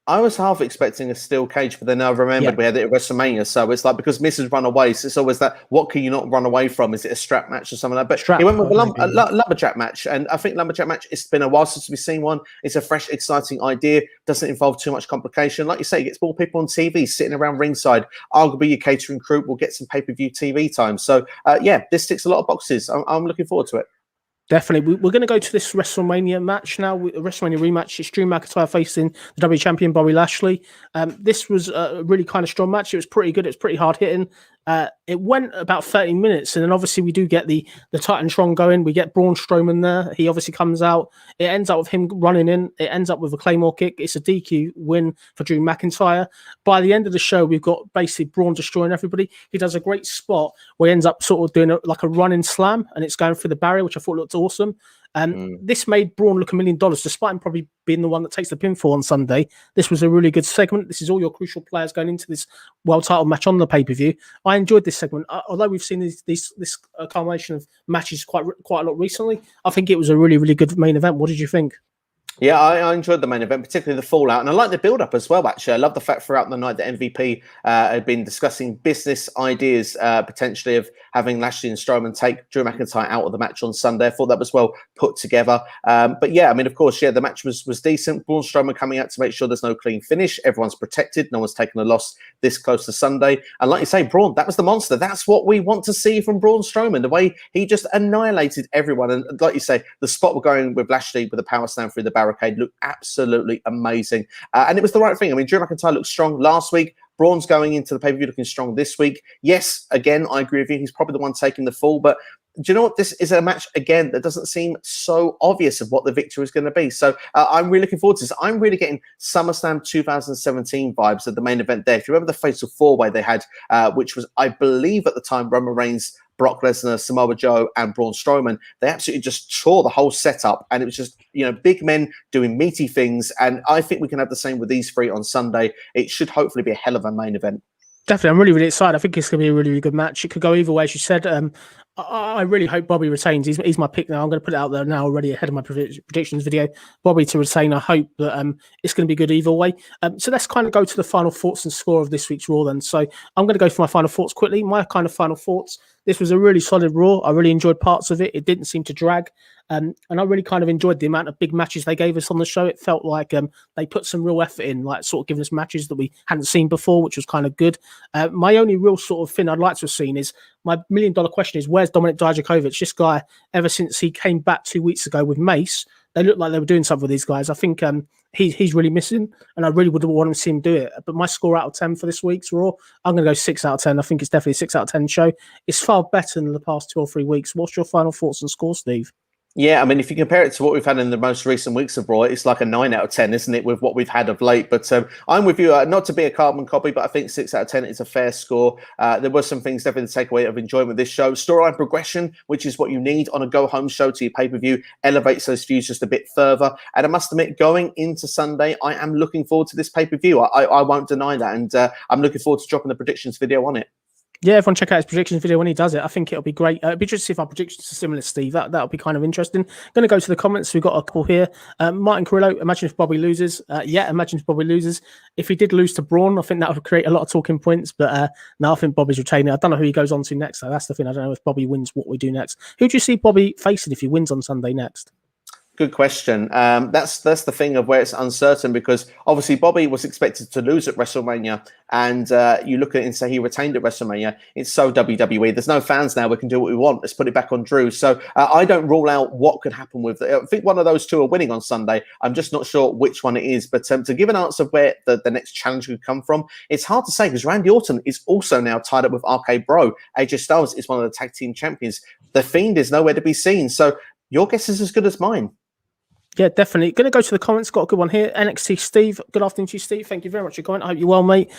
I was half expecting a steel cage, but then I remembered we had it at WrestleMania. So it's like because Miz has run away, so it's always that what can you not run away from? Is it a strap match or something like that? But he went with a lumberjack match, and I think lumberjack match, it's been a while since we've seen one. It's a fresh, exciting idea, doesn't involve too much complication. Like you say, it gets more people on TV sitting around ringside. Arguably, your catering crew will get some pay-per-view TV time. So yeah, this ticks a lot of boxes. I'm looking forward to it. Definitely. We're going to go to this WrestleMania match now, a WrestleMania rematch. It's Drew McIntyre facing the WWE champion Bobby Lashley. This was a really kind of strong match. It was pretty good. It was pretty hard hitting. It went about 30 minutes, and then obviously we do get the Titantron going. We get Braun Strowman there. He obviously comes out. It ends up with him running in. It ends up with a Claymore kick. It's a DQ win for Drew McIntyre. By the end of the show, we've got basically Braun destroying everybody. He does a great spot where he ends up sort of doing like a running slam, and it's going through the barrier, which I thought looked awesome. This made Braun look $1 million, despite him probably being the one that takes the pinfall on Sunday. This was a really good segment. This is all your crucial players going into this world title match on the pay-per-view. I enjoyed this segment. Although we've seen this combination of matches quite a lot recently, I think it was a really, really good main event. What did you think? Yeah, I enjoyed the main event, particularly the fallout, and I like the build-up as well, actually. I love the fact throughout the night that MVP had been discussing business ideas, potentially of having Lashley and Strowman take Drew McIntyre out of the match on Sunday. I thought that was well put together. But yeah, I mean, of course, yeah, the match was decent. Braun Strowman coming out to make sure there's no clean finish. Everyone's protected. No one's taken a loss this close to Sunday. And like you say, Braun, that was the monster. That's what we want to see from Braun Strowman, the way he just annihilated everyone. And like you say, the spot we're going with Lashley with a power slam through the barricade looked absolutely amazing. And it was the right thing. I mean, Drew McIntyre looked strong last week. Braun's going into the pay-per-view looking strong this week. Yes, again, I agree with you. He's probably the one taking the fall. But do you know what? This is a match, again, that doesn't seem so obvious of what the victory is going to be. So I'm really looking forward to this. I'm really getting SummerSlam 2017 vibes at the main event there. If you remember the Fatal 4-Way they had, which was, I believe at the time, Roman Reigns, Brock Lesnar, Samoa Joe, and Braun Strowman, they absolutely just tore the whole setup. And it was just, big men doing meaty things. And I think we can have the same with these three on Sunday. It should hopefully be a hell of a main event. Definitely. I'm really, really excited. I think it's going to be a really, really good match. It could go either way, as you said. I really hope Bobby retains. He's my pick now. I'm going to put it out there now already ahead of my predictions video. Bobby to retain. I hope that it's going to be good either way. So let's kind of go to the final thoughts and score of this week's Raw then. So I'm going to go for my final thoughts quickly. My kind of final thoughts. This was a really solid Raw. I really enjoyed parts of it. It didn't seem to drag. And I really kind of enjoyed the amount of big matches they gave us on the show. It felt like they put some real effort in, like sort of giving us matches that we hadn't seen before, which was kind of good. My only real sort of thing I'd like to have seen is my $1 million question is, where's Dominik Dijakovic? This guy, ever since he came back 2 weeks ago with Mace, they looked like they were doing something with these guys. I think he's really missing, and I really would want to see him do it. But my score out of 10 for this week's Raw, I'm going to go 6 out of 10. I think it's definitely a 6 out of 10 show. It's far better than the past 2 or 3 weeks. What's your final thoughts and score, Steve? Yeah, I mean, if you compare it to what we've had in the most recent weeks of Raw, it's like a 9 out of 10, isn't it, with what we've had of late? But I'm with you, not to be a carbon copy, but I think 6 out of 10 is a fair score. There were some things definitely to take away of enjoyment of this show. Storyline progression, which is what you need on a go-home show to your pay-per-view, elevates those views just a bit further. And I must admit, going into Sunday, I am looking forward to this pay-per-view. I won't deny that. And I'm looking forward to dropping the predictions video on it. Yeah, everyone check out his predictions video when he does it. I think it'll be great. It'll be interesting to see if our predictions are similar, Steve. That'll be kind of interesting. Going to go to the comments. We've got a couple here. Martin Carrillo, imagine if Bobby loses. Yeah, imagine if Bobby loses. If he did lose to Braun, I think that would create a lot of talking points. But no, I think Bobby's retaining. I don't know who he goes on to next, though. That's the thing. I don't know if Bobby wins, what we do next. Who do you see Bobby facing if he wins on Sunday next? Good question. That's the thing of where it's uncertain, because obviously Bobby was expected to lose at WrestleMania, and you look at it and say he retained at WrestleMania. It's so WWE. There's no fans now. We can do what we want. Let's put it back on Drew. So I don't rule out what could happen with it. I think one of those two are winning on Sunday. I'm just not sure which one it is. But to give an answer of where the next challenge could come from, it's hard to say, because Randy Orton is also now tied up with RK Bro. AJ Styles is one of the tag team champions. The Fiend is nowhere to be seen. So your guess is as good as mine. Yeah, definitely. Going to go to the comments. Got a good one here. NXT Steve. Good afternoon to you, Steve. Thank you very much for your comment. I hope you're well, mate.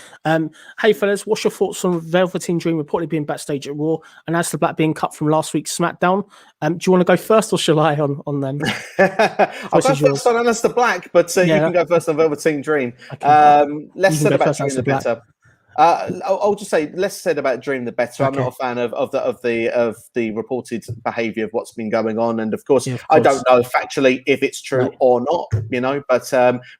Hey, fellas, what's your thoughts on Velveteen Dream reportedly being backstage at Raw and Aleister Black being cut from last week's SmackDown? Do you want to go first, or shall I on them? I'll go first on Aleister Black, but you can go first on Velveteen Dream. Okay. Less said about Dream, the better. I'll just say less said about Dream, the better. Okay. I'm not a fan of the reported behaviour of what's been going on, and of course, I don't know factually if it's true or not, But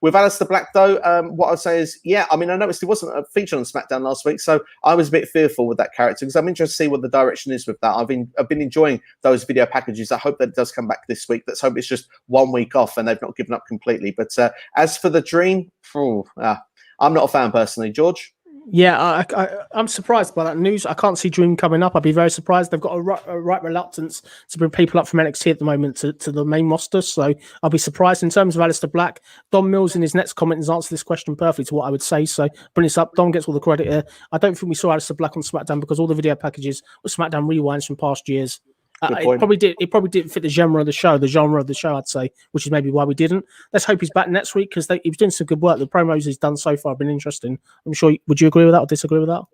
with Aleister Black, though, what I'd say is, I mean, I noticed he wasn't featured on SmackDown last week, so I was a bit fearful with that character, because I'm interested to see what the direction is with that. I've been enjoying those video packages. I hope that it does come back this week. Let's hope it's just 1 week off and they've not given up completely. But as for the Dream, I'm not a fan personally. George? Yeah, I'm surprised by that news. I can't see Dream coming up. I'd be very surprised. They've got a right reluctance to bring people up from NXT at the moment to the main roster, so I'll be surprised. In terms of Aleister Black, Dom Mills in his next comment has answered this question perfectly to what I would say, so bring this up. Dom gets all the credit here. I don't think we saw Aleister Black on SmackDown because all the video packages were SmackDown rewinds from past years. It probably didn't fit the genre of the show, I'd say, which is maybe why we didn't. Let's hope he's back next week, because he was doing some good work. The promos he's done so far have been interesting. I'm sure. Would you agree with that or disagree with that?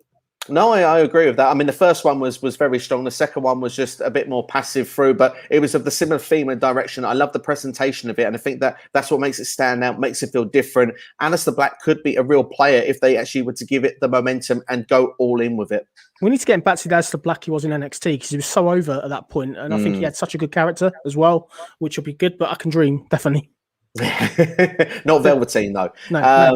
No, I agree with that. I mean, the first one was very strong. The second one was just a bit more passive through, but it was of the similar theme and direction. I love the presentation of it, and I think that's what makes it stand out, makes it feel different. Aleister Black could be a real player if they actually were to give it the momentum and go all in with it. We need to get him back to the Aleister Black he was in NXT, because he was so over at that point, and I think he had such a good character as well, which will be good. But I can dream, definitely. Not Velveteen though. No, yeah,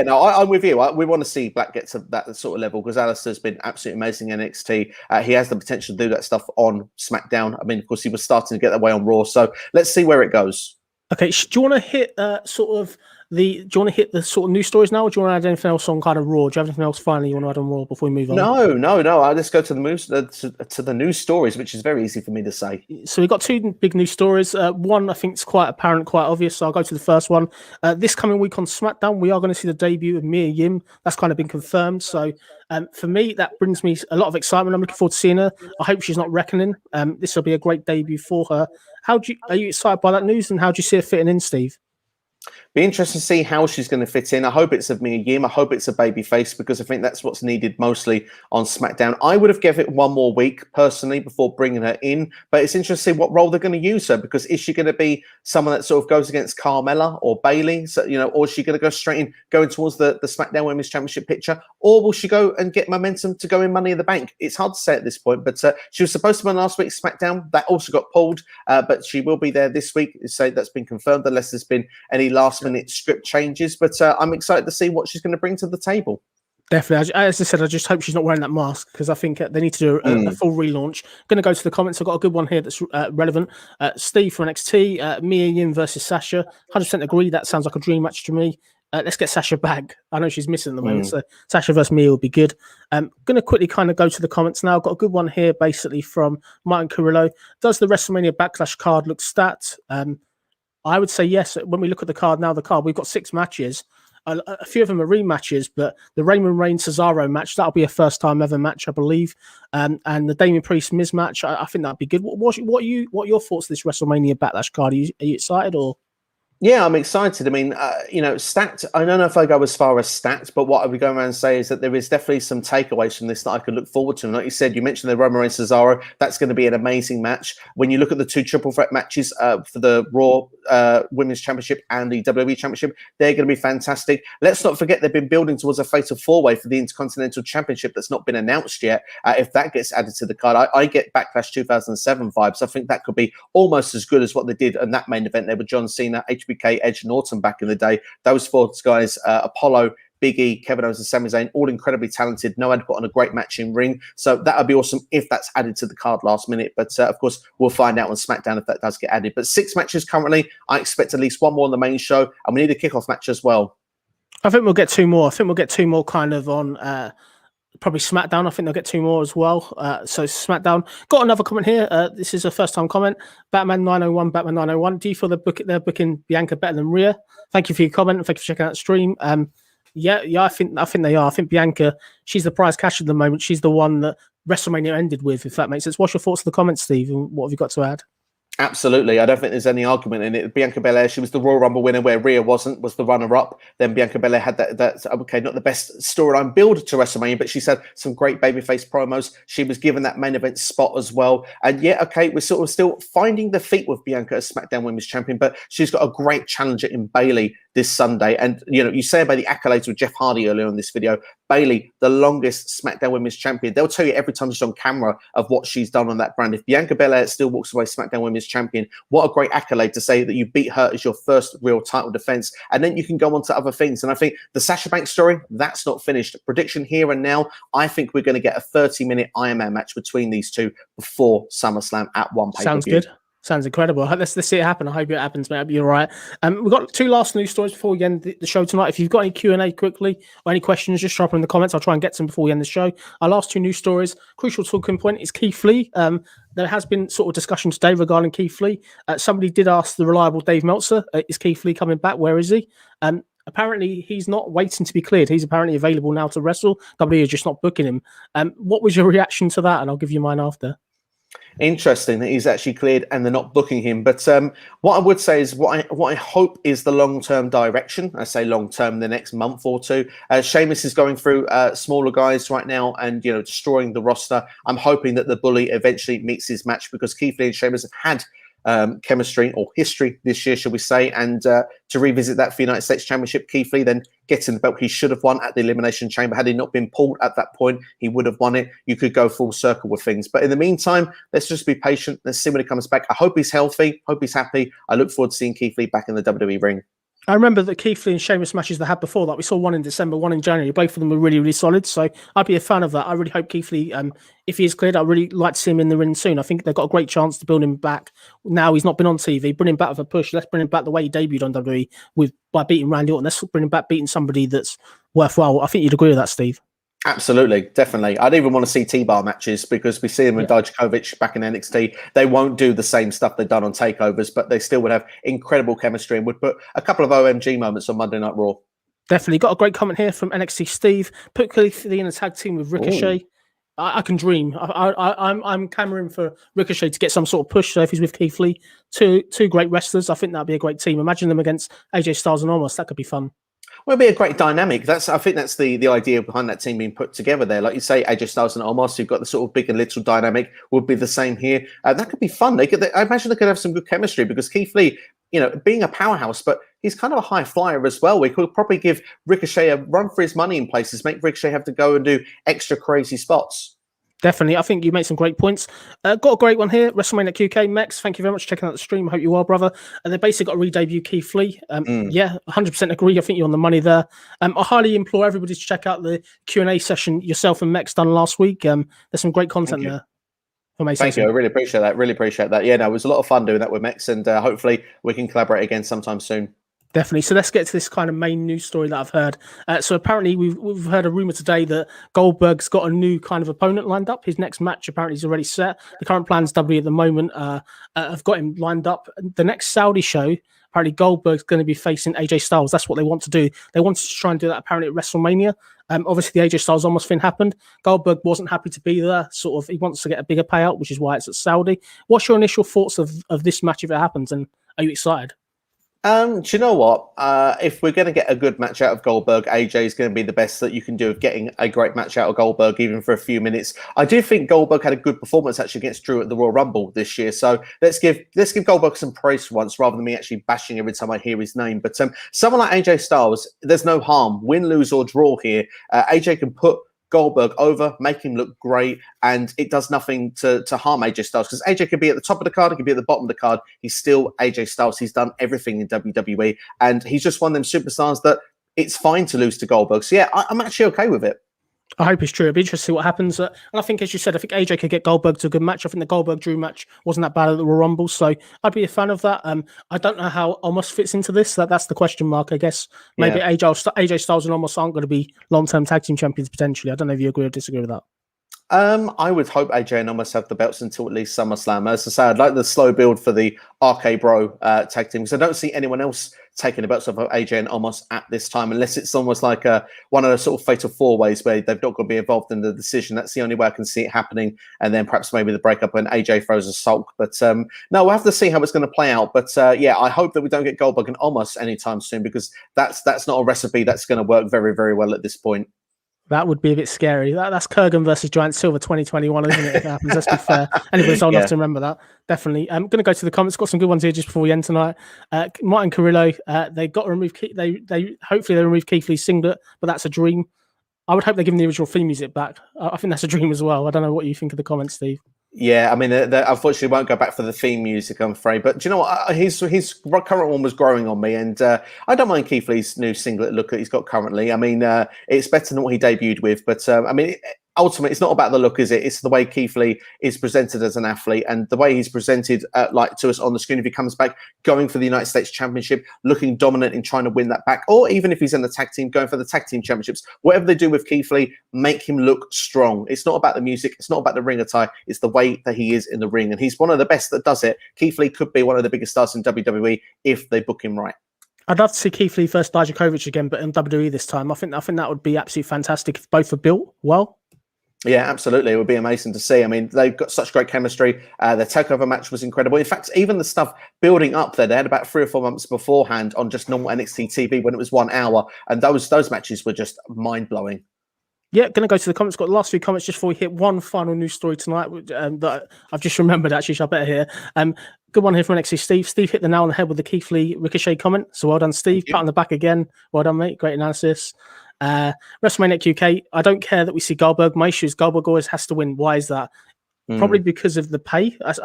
no, I'm with you. We want to see Black get to that sort of level, because Alistair's been absolutely amazing in NXT. He has the potential to do that stuff on SmackDown. I mean, of course, he was starting to get that way on Raw. So let's see where it goes. Okay, do you want to hit do you want to hit the sort of news stories now, or do you want to add anything else on kind of Raw? Do you have anything else finally you want to add on Raw before we move on? No. I'll just go to the news stories, which is very easy for me to say. So we've got two big news stories. One I think is quite apparent, quite obvious. So I'll go to the first one. This coming week on SmackDown, we are going to see the debut of Mia Yim. That's kind of been confirmed. So for me, that brings me a lot of excitement. I'm looking forward to seeing her. I hope she's not reckoning. This will be a great debut for her. Are you excited by that news, and how do you see her fitting in, Steve? Be interesting to see how she's going to fit in. I hope it's a Mia Yim. I hope it's a babyface, because I think that's what's needed mostly on SmackDown. I would have given it one more week personally before bringing her in, but it's interesting to see what role they're going to use her, because is she going to be someone that sort of goes against Carmella or Bayley? So, or is she going to go straight in, going towards the SmackDown Women's Championship picture, or will she go and get momentum to go in Money in the Bank? It's hard to say at this point, but she was supposed to be on last week's SmackDown. That also got pulled, but she will be there this week. So that's been confirmed, unless there's been any last-minute script changes, but I'm excited to see what she's going to bring to the table. Definitely. As I said, I just hope she's not wearing that mask, because I think they need to do a full relaunch. Going to go to the comments. I've got a good one here that's relevant. Steve from NXT, Mia Yim versus Sasha. 100% agree. That sounds like a dream match to me. Let's get Sasha back. I know she's missing at the moment, so Sasha versus Mia will be good. Going to quickly kind of go to the comments now. I've got a good one here, basically from Martin Carrillo. Does the WrestleMania Backlash card look stacked? I would say yes. When we look at the card now, we've got 6 matches. A few of them are rematches, but the Roman Reigns Cesaro match, that'll be a first time ever match, I believe. And the Damian Priest Miz match, I think that'd be good. What are your thoughts of this WrestleMania Backlash card? Are you excited or? Yeah, I'm excited. I mean, stacked. I don't know if I go as far as stacked, but what I would go around and say is that there is definitely some takeaways from this that I could look forward to. And like you said, you mentioned the Roman Reigns Cesaro. That's going to be an amazing match. When you look at the 2 triple threat matches for the Raw Women's Championship and the WWE Championship, they're going to be fantastic. Let's not forget they've been building towards a fatal 4-way for the Intercontinental Championship that's not been announced yet. If that gets added to the card, I get Backlash 2007 vibes. I think that could be almost as good as what they did in that main event there with John Cena, HBK, Edge, and Orton back in the day. Those 4 guys, Apollo, Big E, Kevin Owens, and Sami Zayn, all incredibly talented. No one put on a great match in ring. So that would be awesome if that's added to the card last minute. But of course, we'll find out on SmackDown if that does get added. But 6 matches currently. I expect at least 1 more on the main show. And we need a kickoff match as well. I think we'll get 2 more. I think we'll get 2 more kind of on probably SmackDown. I think they'll get 2 more as well. So SmackDown. Got another comment here. This is a first-time comment. Batman 901, Batman 901. Do you feel they're booking Bianca better than Rhea? Thank you for your comment. Thank you for checking out the stream. Yeah, I think they are. I think Bianca, she's the prize cash at the moment. She's the one that WrestleMania ended with, if that makes sense. What's your thoughts on the comments, Steve? And what have you got to add? Absolutely. I don't think there's any argument in it. Bianca Belair, she was the Royal Rumble winner where Rhea was the runner-up. Then Bianca Belair had that okay, not the best storyline build to WrestleMania, but she's had some great babyface promos. She was given that main event spot as well. And yeah, okay, we're sort of still finding the feet with Bianca as SmackDown Women's Champion, but she's got a great challenger in Bayley this Sunday. And, you say about the accolades with Jeff Hardy earlier on this video, Bayley, the longest SmackDown Women's Champion. They'll tell you every time she's on camera of what she's done on that brand. If Bianca Belair still walks away SmackDown Women's Champion, what a great accolade to say that you beat her as your first real title defense. And then you can go on to other things. And I think the Sasha Banks story, that's not finished. Prediction here and now, I think we're going to get a 30-minute Iron Man match between these two before SummerSlam at one pay-per-view. Sounds good. Sounds incredible. Let's see it happen. I hope it happens, mate. I'll be all right. We've got 2 last news stories before we end the show tonight. If you've got any Q&A quickly or any questions, just drop them in the comments. I'll try and get to them before we end the show. Our last 2 news stories, crucial talking point is Keith Lee. There has been sort of discussion today regarding Keith Lee. Somebody did ask the reliable Dave Meltzer, is Keith Lee coming back? Where is he? Apparently, he's not waiting to be cleared. He's apparently available now to wrestle. WWE is just not booking him. What was your reaction to that? And I'll give you mine after. Interesting that he's actually cleared and they're not booking him. But what I would say is what I hope is the long-term direction. I say long-term, the next month or two. Sheamus is going through smaller guys right now and, destroying the roster. I'm hoping that the Bully eventually meets his match because Keith Lee and Sheamus have had chemistry or history this year, shall we say, and to revisit that for United States Championship, Keith Lee then getting the belt he should have won at the Elimination Chamber. Had he not been pulled at that point, he would have won it. You could go full circle with things. But in the meantime, let's just be patient. Let's see when he comes back. I hope he's healthy. Hope he's happy. I look forward to seeing Keith Lee back in the WWE ring. I remember the Keith Lee and Sheamus matches they had before that. We saw one in December, one in January. Both of them were really, really solid. So I'd be a fan of that. I really hope Keith Lee, if he is cleared, I'd really like to see him in the ring soon. I think they've got a great chance to build him back. Now he's not been on TV. Bring him back with a push. Let's bring him back the way he debuted on WWE by beating Randy Orton. Let's bring him back beating somebody that's worthwhile. I think you'd agree with that, Steve. Absolutely, definitely. I'd even want to see T-bar matches because we see them with Dijakovic back in NXT. They won't do the same stuff they've done on takeovers, but they still would have incredible chemistry and would put a couple of OMG moments on Monday Night Raw. Definitely. Got a great comment here from NXT Steve. Put Keith Lee in a tag team with Ricochet. I can dream. I'm clamoring for Ricochet to get some sort of push. So if he's with Keith Lee, two great wrestlers, I think that'd be a great team. Imagine them against AJ Styles and Omos. That could be fun. Well, it'd be a great dynamic. I think that's the idea behind that team being put together there. Like you say, AJ Styles and Omos, you've got the sort of big and little dynamic, would be the same here. That could be fun. I imagine they could have some good chemistry because Keith Lee, being a powerhouse, but he's kind of a high flyer as well. We could probably give Ricochet a run for his money in places, make Ricochet have to go and do extra crazy spots. Definitely. I think you made some great points. Got a great one here. WrestleMania QK. Mex, thank you very much for checking out the stream. I hope you are, brother. And they basically got to re-debut Keith Lee. Yeah, 100% agree. I think you're on the money there. I highly implore everybody to check out the Q&A session yourself and Mex done last week. There's some great content there. Thank you. I really appreciate that. Yeah, no, it was a lot of fun doing that with Mex, and hopefully we can collaborate again sometime soon. Definitely. So let's get to this kind of main news story that I've heard. So apparently we've heard a rumor today that Goldberg's got a new kind of opponent lined up. His next match apparently is already set. The current plans WWE at the moment have got him lined up. The next Saudi show, apparently Goldberg's going to be facing AJ Styles. That's what they want to do. They wanted to try and do that apparently at WrestleMania. Obviously the AJ Styles almost thing happened. Goldberg wasn't happy to be there. He wants to get a bigger payout, which is why it's at Saudi. What's your initial thoughts of this match if it happens? And are you excited? Do you know what? If we're going to get a good match out of Goldberg, AJ is going to be the best that you can do of getting a great match out of Goldberg, even for a few minutes. I do think Goldberg had a good performance actually against Drew at the Royal Rumble this year. So let's give Goldberg some praise for once, rather than me actually bashing every time I hear his name. But someone like AJ Styles, there's no harm, win, lose, or draw here. AJ can put Goldberg over, make him look great, and it does nothing to harm AJ Styles because AJ could be at the top of the card, he could be at the bottom of the card. He's still AJ Styles. He's done everything in WWE, and he's just one of them superstars that it's fine to lose to Goldberg. So yeah, I'm actually okay with it. I hope it's true. It'll be interesting to see what happens. And I think, as you said, I think AJ could get Goldberg to a good match. I think the Goldberg-Drew match wasn't that bad at the Royal Rumble, so I'd be a fan of that. I don't know how Omos fits into this. That's the question mark, I guess. Maybe AJ Styles and Omos aren't going to be long-term tag team champions potentially. I don't know if you agree or disagree with that. I would hope AJ and Omos have the belts until at least SummerSlam. As I say, I'd like the slow build for the RK Bro tag team because I don't see anyone else taking the belts off of AJ and Omos at this time, unless it's almost like one of the sort of fatal four ways where they've not got to be involved in the decision. That's the only way I can see it happening. And then perhaps maybe the breakup when AJ throws a sulk. But no, we'll have to see how it's going to play out. But yeah, I hope that we don't get Goldberg and Omos anytime soon because that's not a recipe that's going to work very, very well at this point. That would be a bit scary. That's Kurgan versus Giant Silver 2021, isn't it? If it happens, let's be fair. Anybody's old enough to remember that. Definitely. I'm going to go to the comments. Got some good ones here just before we end tonight. Martin Carrillo, they got to remove. Hopefully they remove Keith Lee's singlet, but that's a dream. I would hope they give him the original theme music back. I think that's a dream as well. I don't know what you think of the comments, Steve. Yeah, I mean, they unfortunately won't go back for the theme music, I'm afraid. But do you know what? His current one was growing on me, and I don't mind Keith Lee's new singlet look that he's got currently. I mean, it's better than what he debuted with. But I mean, ultimately, it's not about the look, is it? It's the way Keith Lee is presented as an athlete, and the way he's presented, like to us on the screen. If he comes back, going for the United States Championship, looking dominant in trying to win that back, or even if he's in the tag team, going for the tag team championships. Whatever they do with Keith Lee, make him look strong. It's not about the music. It's not about the ring attire. It's the way that he is in the ring, and he's one of the best that does it. Keith Lee could be one of the biggest stars in WWE if they book him right. I'd love to see Keith Lee versus Dijakovic again, but in WWE this time. I think that would be absolutely fantastic if both are built well. Yeah, absolutely. It would be amazing to see. I mean, they've got such great chemistry. Their takeover match was incredible. In fact, even the stuff building up there, they had about 3 or 4 months beforehand on just normal NXT TV when it was 1 hour, and those matches were just mind blowing. Yeah, going to go to the comments. Got the last few comments just before we hit one final news story tonight that I've just remembered, actually, so I better hear. Good one here from NXT Steve. Steve hit the nail on the head with the Keith Lee Ricochet comment. So well done, Steve. Pat on the back again. Well done, mate. Great analysis. WrestleMania UK. I don't care that we see Goldberg. My issue is Goldberg always has to win. Why is that? Probably because of the pay. That's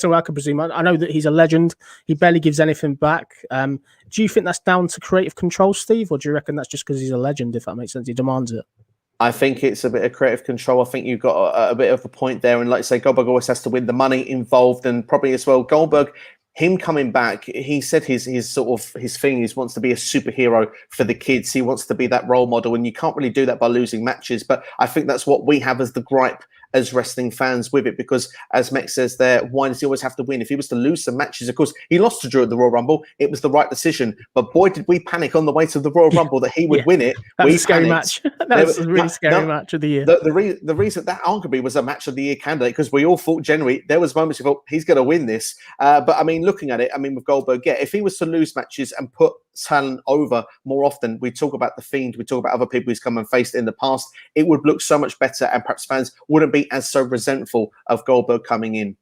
all I can presume. I know that he's a legend. He barely gives anything back. Do you think that's down to creative control, Steve? Or do you reckon that's just because he's a legend, if that makes sense? He demands it. I think it's a bit of creative control. I think you've got a bit of a point there. And like I say, Goldberg always has to win, the money involved, and probably as well, Goldberg, him coming back, he said his thing is wants to be a superhero for the kids. He wants to be that role model, and you can't really do that by losing matches. But I think that's what we have as the gripe as wrestling fans with it, because as Mex says there, why does he always have to win? If he was to lose some matches, of course, he lost to Drew at the Royal Rumble. It was the right decision. But boy, did we panic on the way to the Royal Rumble that he would win it. That was a scary match. That was a really scary match of the year. The reason that arguably was a match of the year candidate, because we all thought generally, there was moments you thought, he's going to win this. But I mean, looking at it, I mean, with Goldberg, yeah, if he was to lose matches and put talent over more often, we talk about The Fiend, we talk about other people he's come and faced in the past, it would look so much better, and perhaps fans wouldn't be as so resentful of Goldberg coming in.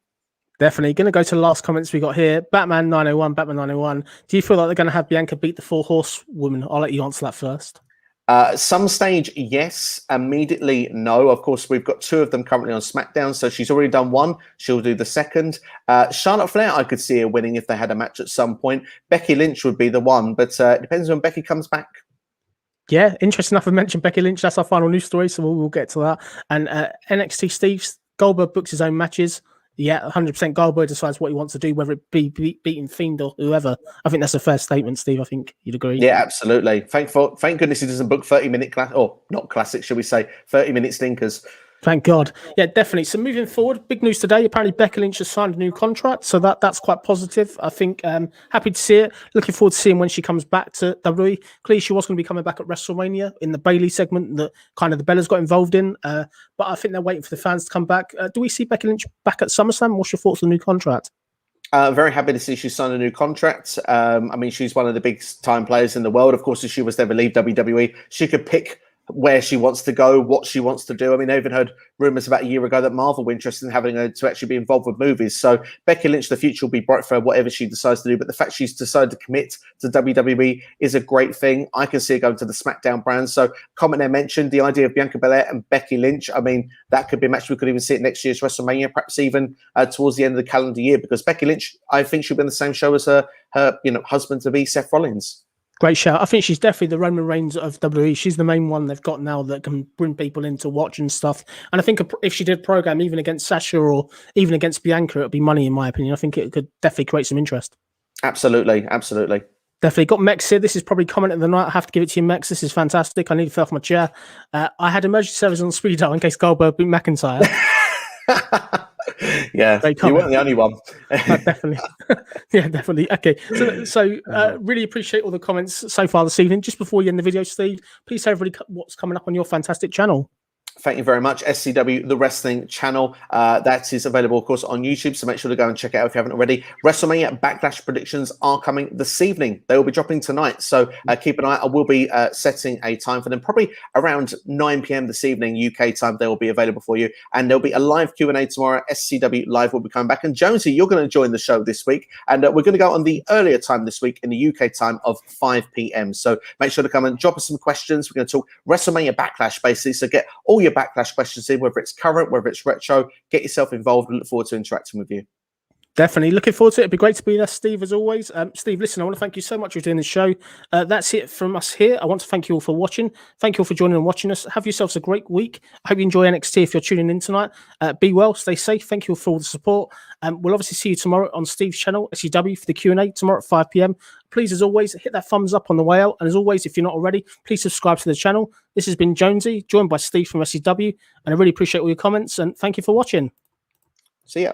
Definitely. Going to go to the last comments we got here. Batman 901. Do you feel like they're going to have Bianca beat the 4 horsewoman? I'll let you answer that first. Some stage, yes. Immediately, no. Of course, we've got 2 of them currently on SmackDown, so she's already done 1. She'll do the 2nd. Charlotte Flair, I could see her winning if they had a match at some point. Becky Lynch would be the one, but it depends when Becky comes back. Yeah, interesting enough, I mentioned Becky Lynch. That's our final news story, so we'll get to that. And NXT Steve, Goldberg books his own matches. Yeah, 100% Goldberg decides what he wants to do, whether it be beating Fiend or whoever. I think that's a fair statement, Steve. I think you'd agree. Yeah, absolutely. Thank goodness he doesn't book 30-minute not classics, shall we say, 30-minute stinkers. Thank God. Yeah, definitely. So moving forward, big news today. Apparently Becky Lynch has signed a new contract, so that's quite positive. I think happy to see it. Looking forward to seeing when she comes back to WWE. Clearly, she was going to be coming back at WrestleMania in the Bayley segment that kind of the Bellas got involved in. But I think they're waiting for the fans to come back. Do we see Becky Lynch back at SummerSlam? What's your thoughts on the new contract? Very happy to see she signed a new contract. I mean, she's one of the big time players in the world. Of course, if she was to ever leave WWE, she could pick where she wants to go, what she wants to do. I mean, I even heard rumors about a year ago that Marvel were interested in having her to actually be involved with movies. So Becky Lynch, the future will be bright for her, whatever she decides to do. But the fact she's decided to commit to WWE is a great thing. I can see her going to the SmackDown brand. So comment there mentioned the idea of Bianca Belair and Becky Lynch. I mean, that could be a match we could even see at next year's WrestleMania, perhaps even towards the end of the calendar year, because Becky Lynch, I think she'll be in the same show as her husband-to-be, Seth Rollins. Great shout. I think she's definitely the Roman Reigns of WWE. She's the main one they've got now that can bring people in to watch and stuff. And I think if she did a program even against Sasha or even against Bianca, it would be money, in my opinion. I think it could definitely create some interest. Absolutely. Definitely. Got Mex here. This is probably comment of the night. I have to give it to you, Mex. This is fantastic. I need to fell off my chair. I had emergency service on speed dial in case Goldberg beat McIntyre. Yeah, you weren't the only one. Definitely. Yeah, definitely. Okay, so really appreciate all the comments so far this evening. Just before you end the video, Steve, please tell everybody what's coming up on your fantastic channel. Thank you very much. SCW, the wrestling channel. That is available, of course, on YouTube, so make sure to go and check it out if you haven't already. WrestleMania Backlash predictions are coming this evening. They will be dropping tonight, so keep an eye. I will be setting a time for them, probably around 9 p.m. this evening, UK time. They will be available for you, and there'll be a live Q&A tomorrow. SCW Live will be coming back, and Jonesy, you're going to join the show this week, and we're going to go on the earlier time this week in the UK time of 5 p.m. So make sure to come and drop us some questions. We're going to talk WrestleMania Backlash, basically, so get all your Backlash questions in, whether it's current, whether it's retro. Get yourself involved. We look forward to interacting with you. Definitely looking forward to it. It'd be great to be there, Steve, as always. Steve, listen, I want to thank you so much for doing the show. That's it from us here. I want to thank you all for watching. Thank you all for joining and watching us. Have yourselves a great week. I hope you enjoy NXT if you're tuning in tonight. Be well, stay safe. Thank you all for all the support. We'll obviously see you tomorrow on Steve's channel, SCW, for the Q&A tomorrow at 5 p.m. Please, as always, hit that thumbs up on the way out. And as always, if you're not already, please subscribe to the channel. This has been Jonesy, joined by Steve from SCW. And I really appreciate all your comments. And thank you for watching. See ya.